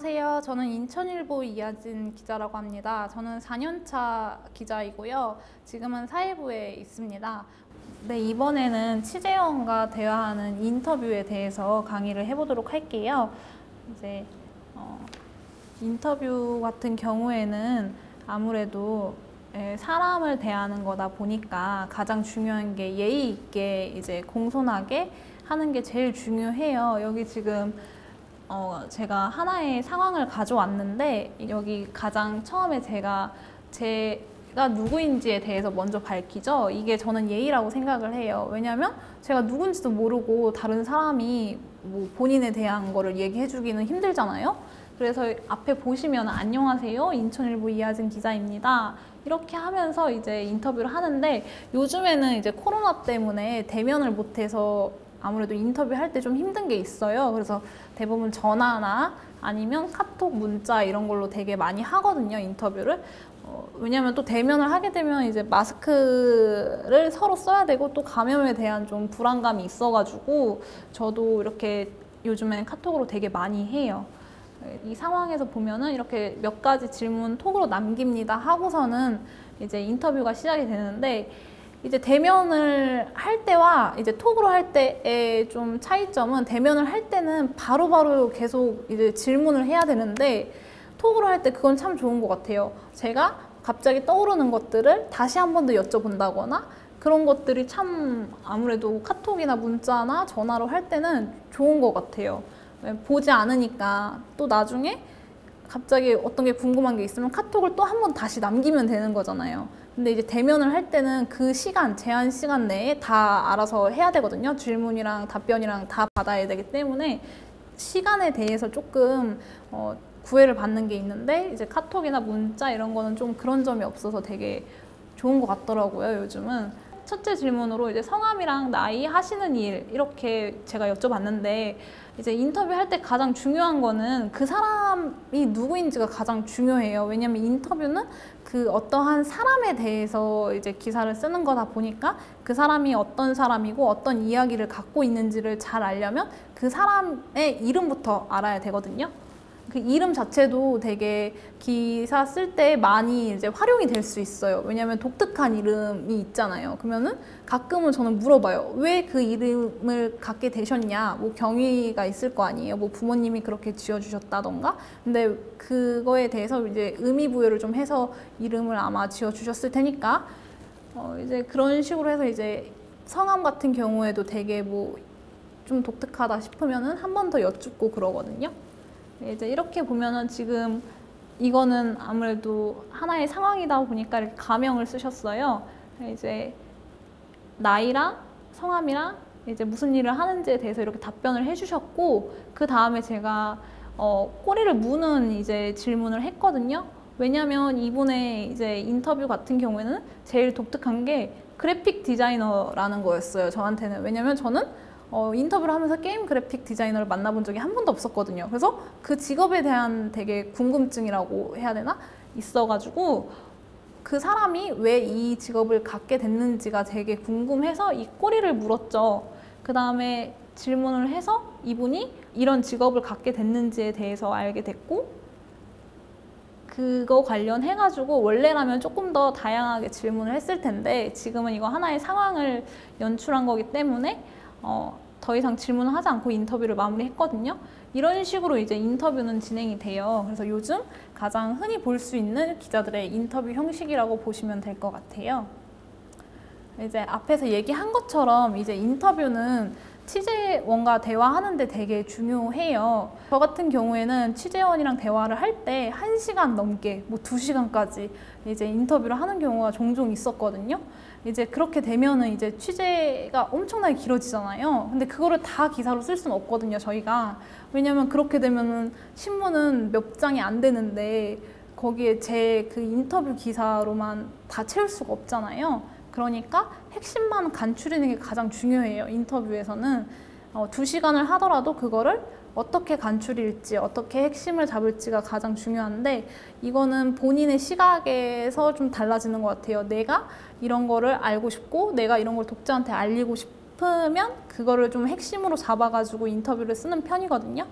안녕하세요. 저는 인천일보 이하진 기자라고 합니다. 저는 4년차 기자이고요. 지금은 사회부에 있습니다. 네, 이번에는 취재원과 대화하는 인터뷰에 대해서 강의를 해보도록 할게요. 이제 인터뷰 같은 경우에는 아무래도 사람을 대하는 거다 보니까 가장 중요한 게 예의 있게 이제 공손하게 하는 게 제일 중요해요. 여기 지금 제가 하나의 상황을 가져왔는데 여기 가장 처음에 제가 누구인지에 대해서 먼저 밝히죠. 이게 저는 예의라고 생각을 해요. 왜냐면 제가 누군지도 모르고 다른 사람이 뭐 본인에 대한 거를 얘기해 주기는 힘들잖아요. 그래서 앞에 보시면 안녕하세요. 인천일보 이하진 기자입니다. 이렇게 하면서 이제 인터뷰를 하는데 요즘에는 이제 코로나 때문에 대면을 못해서 아무래도 인터뷰 할 때 좀 힘든 게 있어요. 그래서 대부분 전화나 아니면 카톡, 문자 이런 걸로 되게 많이 하거든요, 인터뷰를. 왜냐면 또 대면을 하게 되면 이제 마스크를 서로 써야 되고 또 감염에 대한 좀 불안감이 있어가지고 저도 이렇게 요즘에는 카톡으로 되게 많이 해요. 이 상황에서 보면은 이렇게 몇 가지 질문 톡으로 남깁니다 하고서는 이제 인터뷰가 시작이 되는데 이제 대면을 할 때와 이제 톡으로 할 때의 좀 차이점은 대면을 할 때는 바로바로 계속 이제 질문을 해야 되는데 톡으로 할 때 그건 참 좋은 것 같아요. 제가 갑자기 떠오르는 것들을 다시 한 번 더 여쭤본다거나 그런 것들이 참 아무래도 카톡이나 문자나 전화로 할 때는 좋은 것 같아요. 보지 않으니까 또 나중에 갑자기 어떤 게 궁금한 게 있으면 카톡을 또 한 번 다시 남기면 되는 거잖아요. 근데 이제 대면을 할 때는 그 시간, 제한 시간 내에 다 알아서 해야 되거든요. 질문이랑 답변이랑 다 받아야 되기 때문에 시간에 대해서 조금 구애를 받는 게 있는데 이제 카톡이나 문자 이런 거는 좀 그런 점이 없어서 되게 좋은 것 같더라고요, 요즘은. 첫째 질문으로 이제 성함이랑 나이, 하시는 일 이렇게 제가 여쭤봤는데 이제 인터뷰할 때 가장 중요한 거는 그 사람이 누구인지가 가장 중요해요. 왜냐면 인터뷰는 그 어떠한 사람에 대해서 이제 기사를 쓰는 거다 보니까 그 사람이 어떤 사람이고 어떤 이야기를 갖고 있는지를 잘 알려면 그 사람의 이름부터 알아야 되거든요. 그 이름 자체도 되게 기사 쓸 때 많이 이제 활용이 될 수 있어요. 왜냐면 독특한 이름이 있잖아요. 그러면은 가끔은 저는 물어봐요. 왜 그 이름을 갖게 되셨냐? 뭐 경위가 있을 거 아니에요. 뭐 부모님이 그렇게 지어주셨다던가. 근데 그거에 대해서 이제 의미 부여를 좀 해서 이름을 아마 지어주셨을 테니까 이제 그런 식으로 해서 이제 성함 같은 경우에도 되게 뭐 좀 독특하다 싶으면은 한 번 더 여쭙고 그러거든요. 이제 이렇게 보면은 지금 이거는 아무래도 하나의 상황이다 보니까 이렇게 가명을 쓰셨어요. 이제 나이랑 성함이랑 이제 무슨 일을 하는지에 대해서 이렇게 답변을 해주셨고 그 다음에 제가 꼬리를 무는 이제 질문을 했거든요. 왜냐면 이분의 이제 인터뷰 같은 경우에는 제일 독특한 게 그래픽 디자이너라는 거였어요. 저한테는. 왜냐면 저는 인터뷰를 하면서 게임 그래픽 디자이너를 만나본 적이 한 번도 없었거든요. 그래서 그 직업에 대한 되게 궁금증이라고 해야 되나? 있어가지고 그 사람이 왜 이 직업을 갖게 됐는지가 되게 궁금해서 이 꼬리를 물었죠. 그 다음에 질문을 해서 이분이 이런 직업을 갖게 됐는지에 대해서 알게 됐고 그거 관련해가지고 원래라면 조금 더 다양하게 질문을 했을 텐데 지금은 이거 하나의 상황을 연출한 거기 때문에 더 이상 질문을 하지 않고 인터뷰를 마무리했거든요. 이런 식으로 이제 인터뷰는 진행이 돼요. 그래서 요즘 가장 흔히 볼 수 있는 기자들의 인터뷰 형식이라고 보시면 될 것 같아요. 이제 앞에서 얘기한 것처럼 이제 인터뷰는 취재원과 대화하는데 되게 중요해요. 저 같은 경우에는 취재원이랑 대화를 할 때 1시간 넘게, 뭐 2시간까지 이제 인터뷰를 하는 경우가 종종 있었거든요. 이제 그렇게 되면은 이제 취재가 엄청나게 길어지잖아요. 근데 그거를 다 기사로 쓸 수는 없거든요, 저희가. 왜냐면 그렇게 되면은 신문은 몇 장이 안 되는데 거기에 제 그 인터뷰 기사로만 다 채울 수가 없잖아요. 그러니까 핵심만 간추리는 게 가장 중요해요, 인터뷰에서는. 2시간을 하더라도 그거를 어떻게 간추릴지, 어떻게 핵심을 잡을지가 가장 중요한데 이거는 본인의 시각에서 좀 달라지는 것 같아요. 내가 이런 거를 알고 싶고 내가 이런 걸 독자한테 알리고 싶으면 그거를 좀 핵심으로 잡아가지고 인터뷰를 쓰는 편이거든요.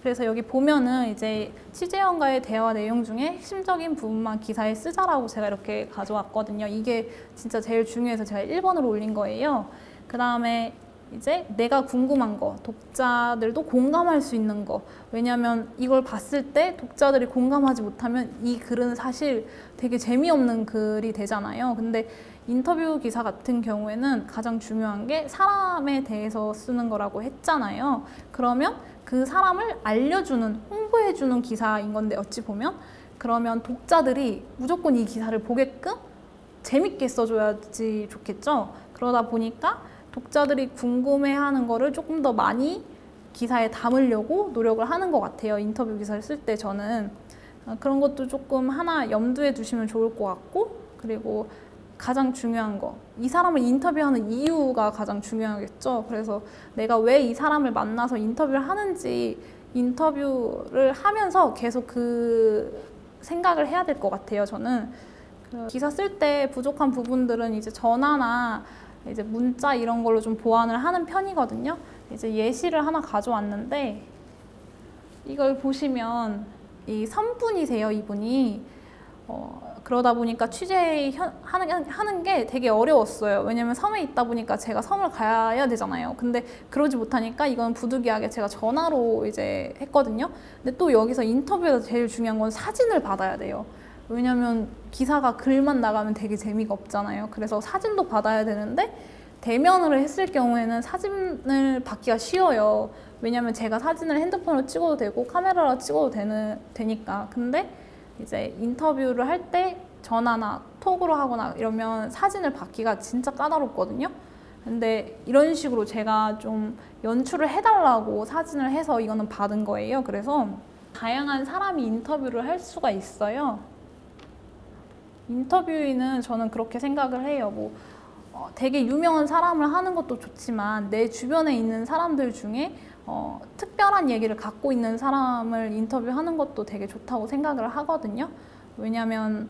그래서 여기 보면은 이제 취재원과의 대화 내용 중에 핵심적인 부분만 기사에 쓰자라고 제가 이렇게 가져왔거든요. 이게 진짜 제일 중요해서 제가 1번으로 올린 거예요. 그 다음에 이제 내가 궁금한 거, 독자들도 공감할 수 있는 거. 왜냐면 이걸 봤을 때 독자들이 공감하지 못하면 이 글은 사실 되게 재미없는 글이 되잖아요. 근데 인터뷰 기사 같은 경우에는 가장 중요한 게 사람에 대해서 쓰는 거라고 했잖아요. 그러면 그 사람을 알려주는, 홍보해주는 기사인 건데 어찌 보면 그러면 독자들이 무조건 이 기사를 보게끔 재밌게 써줘야지 좋겠죠. 그러다 보니까 독자들이 궁금해하는 거를 조금 더 많이 기사에 담으려고 노력을 하는 것 같아요. 인터뷰 기사를 쓸 때 저는 그런 것도 조금 하나 염두에 두시면 좋을 것 같고, 그리고 가장 중요한 거, 이 사람을 인터뷰하는 이유가 가장 중요하겠죠. 그래서 내가 왜 이 사람을 만나서 인터뷰를 하는지 인터뷰를 하면서 계속 그 생각을 해야 될 것 같아요. 저는 기사 쓸 때 부족한 부분들은 이제 전화나 이제 문자 이런 걸로 좀 보완을 하는 편이거든요. 이제 예시를 하나 가져왔는데 이걸 보시면 이 선분이세요, 이분이. 그러다 보니까 취재하는 게 되게 어려웠어요. 왜냐면 섬에 있다 보니까 제가 섬을 가야 되잖아요. 근데 그러지 못하니까 이건 부득이하게 제가 전화로 이제 했거든요. 근데 또 여기서 인터뷰에서 제일 중요한 건 사진을 받아야 돼요. 왜냐면 기사가 글만 나가면 되게 재미가 없잖아요. 그래서 사진도 받아야 되는데 대면으로 했을 경우에는 사진을 받기가 쉬워요. 왜냐면 제가 사진을 핸드폰으로 찍어도 되고 카메라로 찍어도 되니까. 근데 이제 인터뷰를 할 때 전화나 톡으로 하거나 이러면 사진을 받기가 진짜 까다롭거든요. 근데 이런 식으로 제가 좀 연출을 해달라고 사진을 해서 이거는 받은 거예요. 그래서 다양한 사람이 인터뷰를 할 수가 있어요. 인터뷰인은 저는 그렇게 생각을 해요. 되게 유명한 사람을 하는 것도 좋지만 내 주변에 있는 사람들 중에 특별한 얘기를 갖고 있는 사람을 인터뷰하는 것도 되게 좋다고 생각을 하거든요. 왜냐면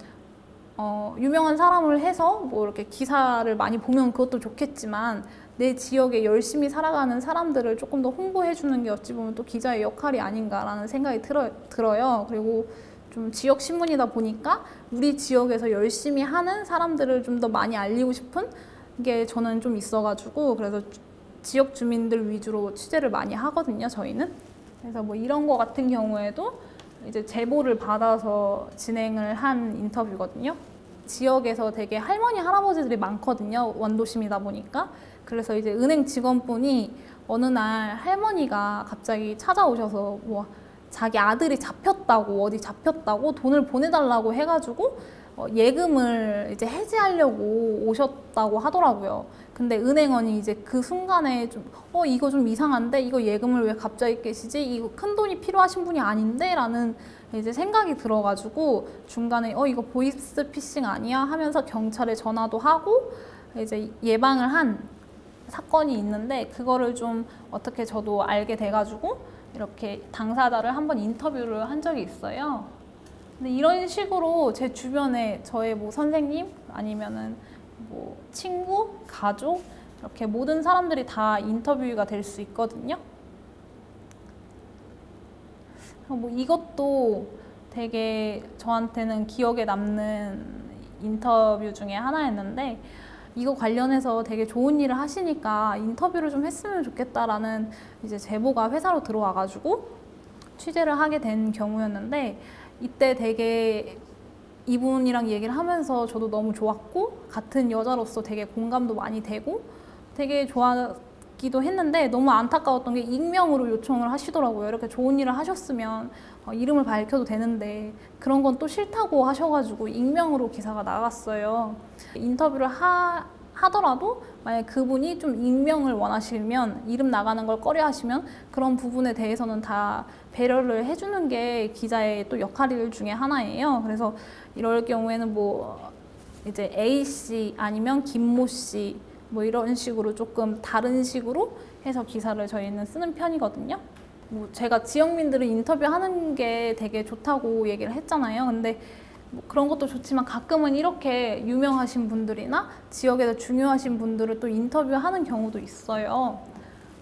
유명한 사람을 해서 뭐 이렇게 기사를 많이 보면 그것도 좋겠지만 내 지역에 열심히 살아가는 사람들을 조금 더 홍보해주는 게 어찌 보면 또 기자의 역할이 아닌가라는 생각이 들어요. 그리고 좀 지역 신문이다 보니까 우리 지역에서 열심히 하는 사람들을 좀 더 많이 알리고 싶은 게 저는 좀 있어가지고 그래서 지역 주민들 위주로 취재를 많이 하거든요, 저희는. 그래서 뭐 이런 거 같은 경우에도 이제 제보를 받아서 진행을 한 인터뷰거든요. 지역에서 되게 할머니, 할아버지들이 많거든요, 원도심이다 보니까. 그래서 이제 은행 직원분이 어느 날 할머니가 갑자기 찾아오셔서 뭐 자기 아들이 잡혔다고, 어디 잡혔다고 돈을 보내달라고 해가지고 예금을 이제 해지하려고 오셨다고 하더라고요. 근데 은행원이 이제 그 순간에 좀 이거 좀 이상한데 이거 예금을 왜 갑자기 깨시지? 이거 큰 돈이 필요하신 분이 아닌데? 라는 이제 생각이 들어가지고 중간에 이거 보이스피싱 아니야? 하면서 경찰에 전화도 하고 이제 예방을 한 사건이 있는데 그거를 좀 어떻게 저도 알게 돼가지고 이렇게 당사자를 한번 인터뷰를 한 적이 있어요. 근데 이런 식으로 제 주변에 저의 뭐 선생님 아니면은 뭐 친구, 가족 이렇게 모든 사람들이 다 인터뷰가 될 수 있거든요. 뭐 이것도 되게 저한테는 기억에 남는 인터뷰 중에 하나였는데 이거 관련해서 되게 좋은 일을 하시니까 인터뷰를 좀 했으면 좋겠다라는 이제 제보가 회사로 들어와가지고 취재를 하게 된 경우였는데 이때 되게 이분이랑 얘기를 하면서 저도 너무 좋았고 같은 여자로서 되게 공감도 많이 되고 되게 좋았기도 했는데 너무 안타까웠던 게 익명으로 요청을 하시더라고요. 이렇게 좋은 일을 하셨으면 이름을 밝혀도 되는데 그런 건 또 싫다고 하셔가지고 익명으로 기사가 나갔어요. 인터뷰를 하더라도 만약 그분이 좀 익명을 원하시면 이름 나가는 걸 꺼려 하시면 그런 부분에 대해서는 다 배려를 해주는 게 기자의 또 역할 중에 하나예요. 그래서 이럴 경우에는 뭐 이제 A씨 아니면 김모씨 뭐 이런 식으로 조금 다른 식으로 해서 기사를 저희는 쓰는 편이거든요. 뭐 제가 지역민들을 인터뷰하는 게 되게 좋다고 얘기를 했잖아요. 근데 뭐 그런 것도 좋지만 가끔은 이렇게 유명하신 분들이나 지역에서 중요하신 분들을 또 인터뷰하는 경우도 있어요.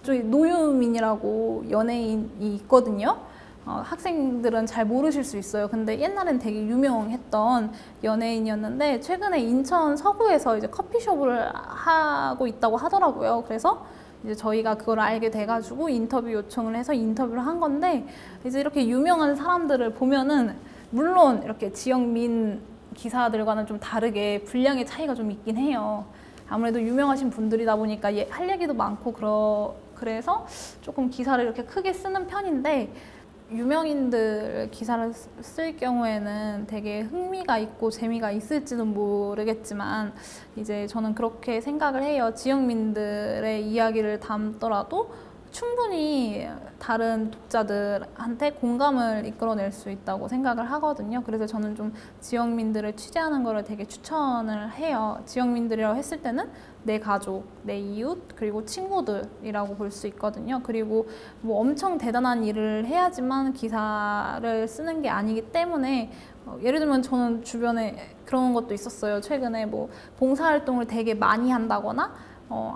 저희 노유민이라고 연예인이 있거든요. 학생들은 잘 모르실 수 있어요. 근데 옛날엔 되게 유명했던 연예인이었는데 최근에 인천 서구에서 이제 커피숍을 하고 있다고 하더라고요. 그래서 이제 저희가 그걸 알게 돼가지고 인터뷰 요청을 해서 인터뷰를 한 건데, 이제 이렇게 유명한 사람들을 보면은 물론 이렇게 지역민 기사들과는 좀 다르게 분량의 차이가 좀 있긴 해요. 아무래도 유명하신 분들이다 보니까 할 얘기도 많고 그래서 조금 기사를 이렇게 크게 쓰는 편인데, 유명인들 기사를 쓸 경우에는 되게 흥미가 있고 재미가 있을지는 모르겠지만 이제 저는 그렇게 생각을 해요. 지역민들의 이야기를 담더라도 충분히 다른 독자들한테 공감을 이끌어낼 수 있다고 생각을 하거든요. 그래서 저는 좀 지역민들을 취재하는 거를 되게 추천을 해요. 지역민들이라고 했을 때는 내 가족, 내 이웃, 그리고 친구들이라고 볼 수 있거든요. 그리고 뭐 엄청 대단한 일을 해야지만 기사를 쓰는 게 아니기 때문에 예를 들면 저는 주변에 그런 것도 있었어요. 최근에 뭐 봉사활동을 되게 많이 한다거나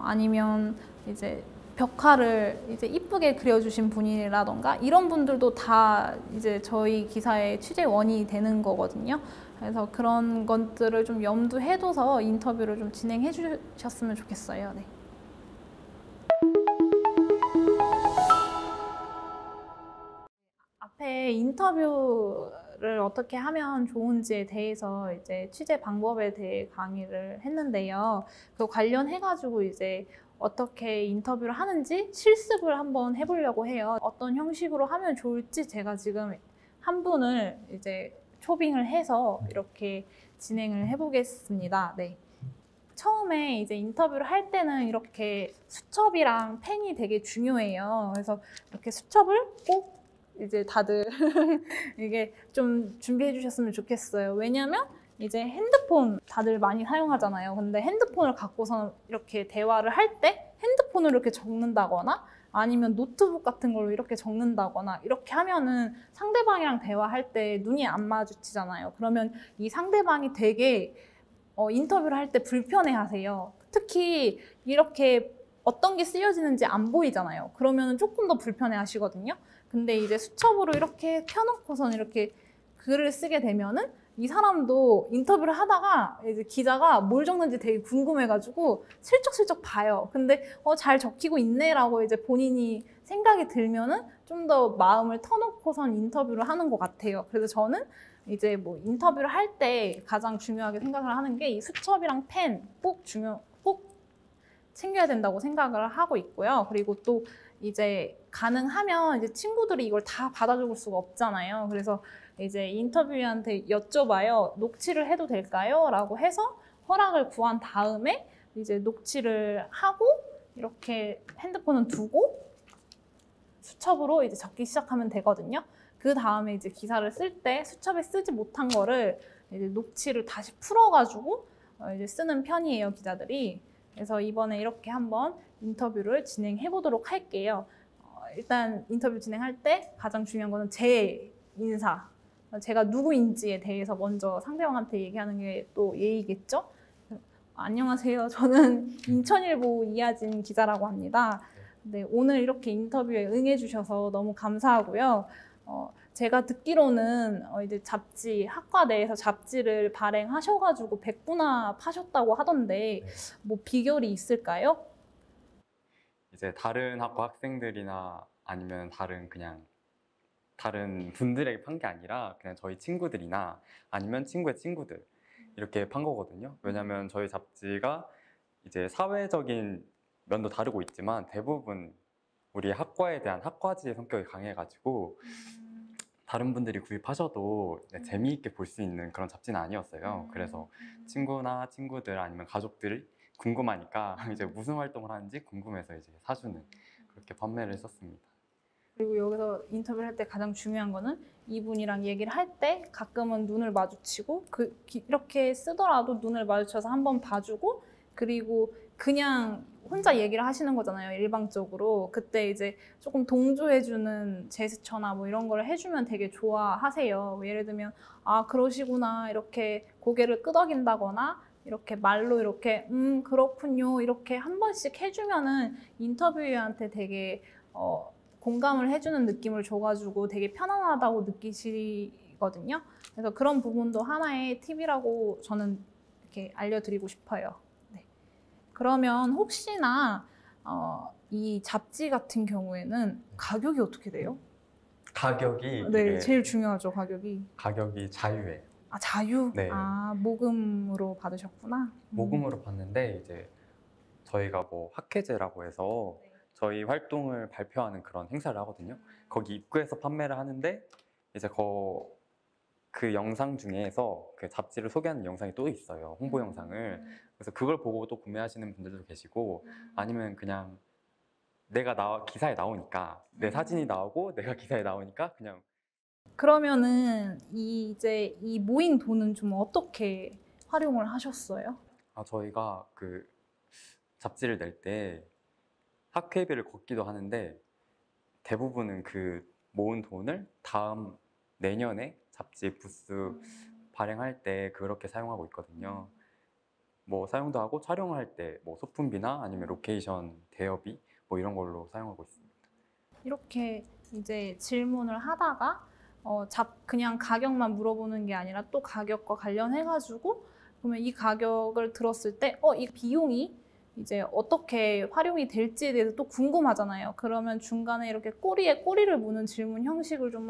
아니면 이제 벽화를 이제 이쁘게 그려주신 분이라던가 이런 분들도 다 이제 저희 기사의 취재원이 되는 거거든요. 그래서 그런 것들을 좀 염두해 둬서 인터뷰를 좀 진행해 주셨으면 좋겠어요. 네. 앞에 인터뷰를 어떻게 하면 좋은지에 대해서 이제 취재 방법에 대해 강의를 했는데요. 그 관련해가지고 이제 어떻게 인터뷰를 하는지 실습을 한번 해보려고 해요. 어떤 형식으로 하면 좋을지 제가 지금 한 분을 이제 초빙을 해서 이렇게 진행을 해보겠습니다. 네. 처음에 이제 인터뷰를 할 때는 이렇게 수첩이랑 펜이 되게 중요해요. 그래서 이렇게 수첩을 꼭 이제 다들 이게 좀 준비해 주셨으면 좋겠어요. 왜냐면 이제 핸드폰 다들 많이 사용하잖아요. 근데 핸드폰을 갖고서 이렇게 대화를 할 때 핸드폰으로 이렇게 적는다거나 아니면 노트북 같은 걸로 이렇게 적는다거나 이렇게 하면은 상대방이랑 대화할 때 눈이 안 마주치잖아요. 그러면 이 상대방이 되게 인터뷰를 할 때 불편해 하세요. 특히 이렇게 어떤 게 쓰여지는지 안 보이잖아요. 그러면 조금 더 불편해 하시거든요. 근데 이제 수첩으로 이렇게 펴놓고선 이렇게 글을 쓰게 되면은 이 사람도 인터뷰를 하다가 이제 기자가 뭘 적는지 되게 궁금해가지고 슬쩍슬쩍 봐요. 근데 잘 적히고 있네라고 이제 본인이 생각이 들면은 좀 더 마음을 터놓고선 인터뷰를 하는 것 같아요. 그래서 저는 이제 뭐 인터뷰를 할 때 가장 중요하게 생각을 하는 게 이 수첩이랑 펜 꼭 챙겨야 된다고 생각을 하고 있고요. 그리고 또 이제 가능하면 이제 친구들이 이걸 다 받아줄 수가 없잖아요. 그래서 이제 인터뷰어한테 여쭤봐요. 녹취를 해도 될까요? 라고 해서 허락을 구한 다음에 이제 녹취를 하고 이렇게 핸드폰은 두고 수첩으로 이제 적기 시작하면 되거든요. 그 다음에 이제 기사를 쓸 때 수첩에 쓰지 못한 거를 이제 녹취를 다시 풀어가지고 이제 쓰는 편이에요, 기자들이. 그래서 이번에 이렇게 한번 인터뷰를 진행해 보도록 할게요. 일단 인터뷰 진행할 때 가장 중요한 거는 제 인사, 제가 누구인지에 대해서 먼저 상대방한테 얘기하는 게 또 예의겠죠? 안녕하세요. 저는 인천일보 이하진 기자라고 합니다. 네, 오늘 이렇게 인터뷰에 응해 주셔서 너무 감사하고요. 제가 듣기로는 이제 학과 내에서 잡지를 발행하셔가지고 100부나 파셨다고 하던데 뭐 비결이 있을까요? 이제 다른 학과 학생들이나 아니면 다른 분들에게 판 게 아니라 그냥 저희 친구들이나 아니면 친구의 친구들 이렇게 판 거거든요. 왜냐면 저희 잡지가 이제 사회적인 면도 다르고 있지만 대부분 우리 학과에 대한 학과지의 성격이 강해가지고 다른 분들이 구입하셔도 재미있게 볼 수 있는 그런 잡지는 아니었어요. 그래서 친구나 친구들 아니면 가족들이 궁금하니까 이제 무슨 활동을 하는지 궁금해서 이제 사주는 그렇게 판매를 했었습니다. 그리고 여기서 인터뷰를 할 때 가장 중요한 거는 이분이랑 얘기를 할 때 가끔은 눈을 마주치고 이렇게 쓰더라도 눈을 마주쳐서 한번 봐주고, 그리고 그냥 혼자 얘기를 하시는 거잖아요, 일방적으로. 그때 이제 조금 동조해주는 제스처나 뭐 이런 걸 해주면 되게 좋아하세요. 예를 들면 아 그러시구나 이렇게 고개를 끄덕인다거나 이렇게 말로 이렇게 그렇군요 이렇게 한 번씩 해주면은 인터뷰어한테 되게 공감을 해주는 느낌을 줘가지고 되게 편안하다고 느끼시거든요. 그래서 그런 부분도 하나의 팁이라고 저는 이렇게 알려드리고 싶어요. 네. 그러면 혹시나 이 잡지 같은 경우에는 가격이 어떻게 돼요? 가격이 네, 이게 제일 중요하죠, 가격이. 가격이 자유예요. 아, 자유? 네. 아, 모금으로 받으셨구나. 모금으로 받는데 이제 저희가 뭐 학회제라고 해서 저희 활동을 발표하는 그런 행사를 하거든요. 거기 입구에서 판매를 하는데 이제 그 영상 중에서 그 잡지를 소개하는 영상이 또 있어요. 홍보 영상을. 그래서 그걸 보고 또 구매하시는 분들도 계시고 아니면 그냥 기사에 나오니까 내 사진이 나오고 내가 기사에 나오니까 그냥 그러면은 이제 이 모인 돈은 좀 어떻게 활용을 하셨어요? 저희가 그 잡지를 낼 때 학회비를 걷기도 하는데 대부분은 그 모은 돈을 다음 내년에 잡지 부스 발행할 때 그렇게 사용하고 있거든요. 뭐 사용도 하고 촬영을 할 때 뭐 소품비나 아니면 로케이션 대여비 뭐 이런 걸로 사용하고 있습니다. 이렇게 이제 질문을 하다가 그냥 가격만 물어보는 게 아니라 또 가격과 관련해가지고 그러면 이 가격을 들었을 때 이 비용이 이제 어떻게 활용이 될지에 대해서 또 궁금하잖아요. 그러면 중간에 이렇게 꼬리에 꼬리를 무는 질문 형식을 좀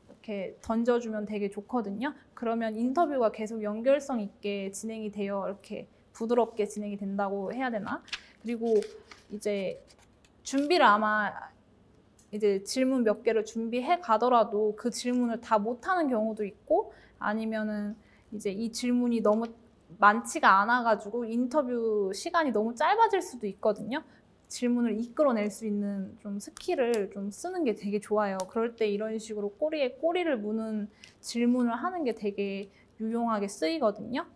이렇게 던져주면 되게 좋거든요. 그러면 인터뷰가 계속 연결성 있게 진행이 되어 이렇게 부드럽게 진행이 된다고 해야 되나? 그리고 이제 준비를 아마 이제 질문 몇 개를 준비해 가더라도 그 질문을 다 못하는 경우도 있고 아니면은 이제 이 질문이 너무 많지가 않아가지고 인터뷰 시간이 너무 짧아질 수도 있거든요. 질문을 이끌어낼 수 있는 좀 스킬을 좀 쓰는 게 되게 좋아요. 그럴 때 이런 식으로 꼬리에 꼬리를 무는 질문을 하는 게 되게 유용하게 쓰이거든요.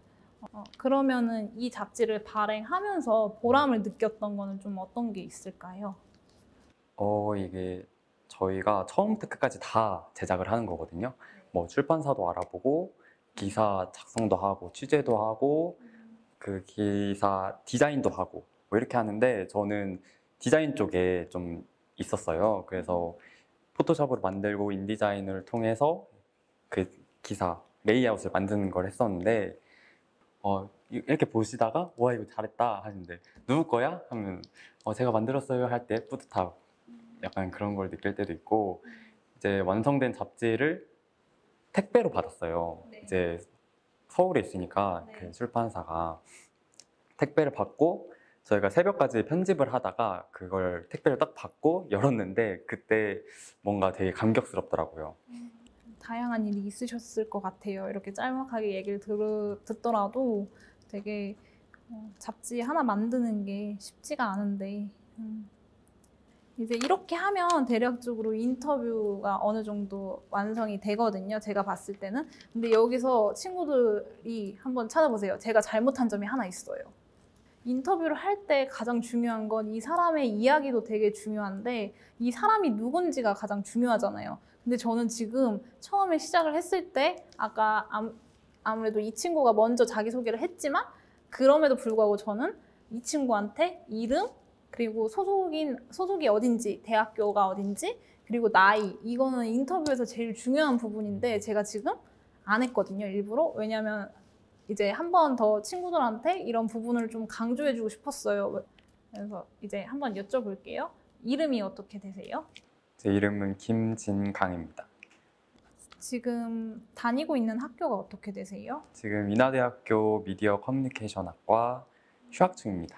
그러면은 이 잡지를 발행하면서 보람을 느꼈던 거는 좀 어떤 게 있을까요? 이게 저희가 처음부터 끝까지 다 제작을 하는 거거든요. 뭐 출판사도 알아보고 기사 작성도 하고 취재도 하고 그 기사 디자인도 하고 뭐 이렇게 하는데 저는 디자인 쪽에 좀 있었어요. 그래서 포토샵으로 만들고 인디자인을 통해서 그 기사 레이아웃을 만드는 걸 했었는데 이렇게 보시다가 와 이거 잘했다 하시는데 누구 거야? 하면 제가 만들었어요 할 때 뿌듯하고 약간 그런 걸 느낄 때도 있고 이제 완성된 잡지를 택배로 받았어요. 네. 이제 서울에 있으니까 네. 그 출판사가 택배를 받고 저희가 새벽까지 편집을 하다가 그걸 택배를 딱 받고 열었는데 그때 뭔가 되게 감격스럽더라고요. 다양한 일이 있으셨을 것 같아요. 이렇게 짤막하게 얘기를 듣더라도 되게 잡지 하나 만드는 게 쉽지가 않은데 이제 이렇게 하면 대략적으로 인터뷰가 어느 정도 완성이 되거든요. 제가 봤을 때는. 근데 여기서 친구들이 한번 찾아보세요. 제가 잘못한 점이 하나 있어요. 인터뷰를 할 때 가장 중요한 건 이 사람의 이야기도 되게 중요한데 이 사람이 누군지가 가장 중요하잖아요. 근데 저는 지금 처음에 시작을 했을 때 아까 아무래도 이 친구가 먼저 자기소개를 했지만 그럼에도 불구하고 저는 이 친구한테 이름 그리고 소속이 어딘지, 대학교가 어딘지, 그리고 나이. 이거는 인터뷰에서 제일 중요한 부분인데 제가 지금 안 했거든요, 일부러. 왜냐면 이제 한 번 더 친구들한테 이런 부분을 좀 강조해주고 싶었어요. 그래서 이제 한번 여쭤볼게요. 이름이 어떻게 되세요? 제 이름은 김진강입니다. 지금 다니고 있는 학교가 어떻게 되세요? 지금 인하대학교 미디어 커뮤니케이션학과 휴학 중입니다.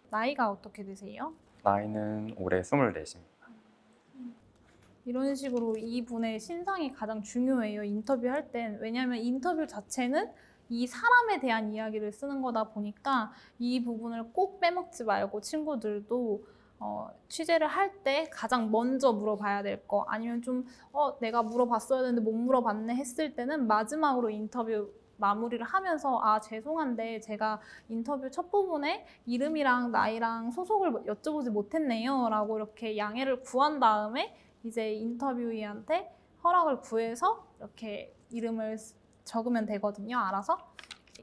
나이가 어떻게 되세요? 나이는 올해 24입니다. 이런 식으로 이분의 신상이 가장 중요해요. 인터뷰할 땐. 왜냐하면 인터뷰 자체는 이 사람에 대한 이야기를 쓰는 거다 보니까 이 부분을 꼭 빼먹지 말고 친구들도 취재를 할 때 가장 먼저 물어봐야 될 거 아니면 좀 내가 물어봤어야 되는데 못 물어봤네 했을 때는 마지막으로 인터뷰 마무리를 하면서 죄송한데 제가 인터뷰 첫 부분에 이름이랑 나이랑 소속을 여쭤보지 못했네요 라고 이렇게 양해를 구한 다음에 이제 인터뷰이한테 허락을 구해서 이렇게 이름을 적으면 되거든요. 알아서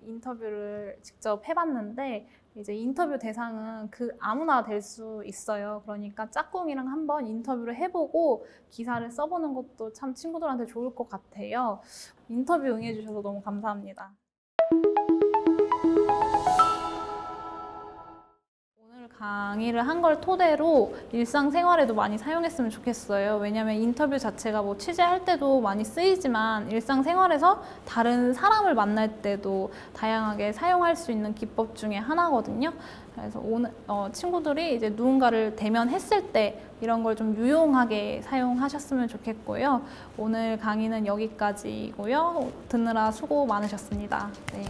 인터뷰를 직접 해봤는데 이제 인터뷰 대상은 그 아무나 될 수 있어요. 그러니까 짝꿍이랑 한번 인터뷰를 해보고 기사를 써보는 것도 참 친구들한테 좋을 것 같아요. 인터뷰 응해주셔서 너무 감사합니다. 오늘 강의를 한 걸 토대로 일상생활에도 많이 사용했으면 좋겠어요. 왜냐하면 인터뷰 자체가 뭐 취재할 때도 많이 쓰이지만 일상생활에서 다른 사람을 만날 때도 다양하게 사용할 수 있는 기법 중에 하나거든요. 그래서 오늘 친구들이 이제 누군가를 대면했을 때 이런 걸 좀 유용하게 사용하셨으면 좋겠고요. 오늘 강의는 여기까지고요. 듣느라 수고 많으셨습니다. 네.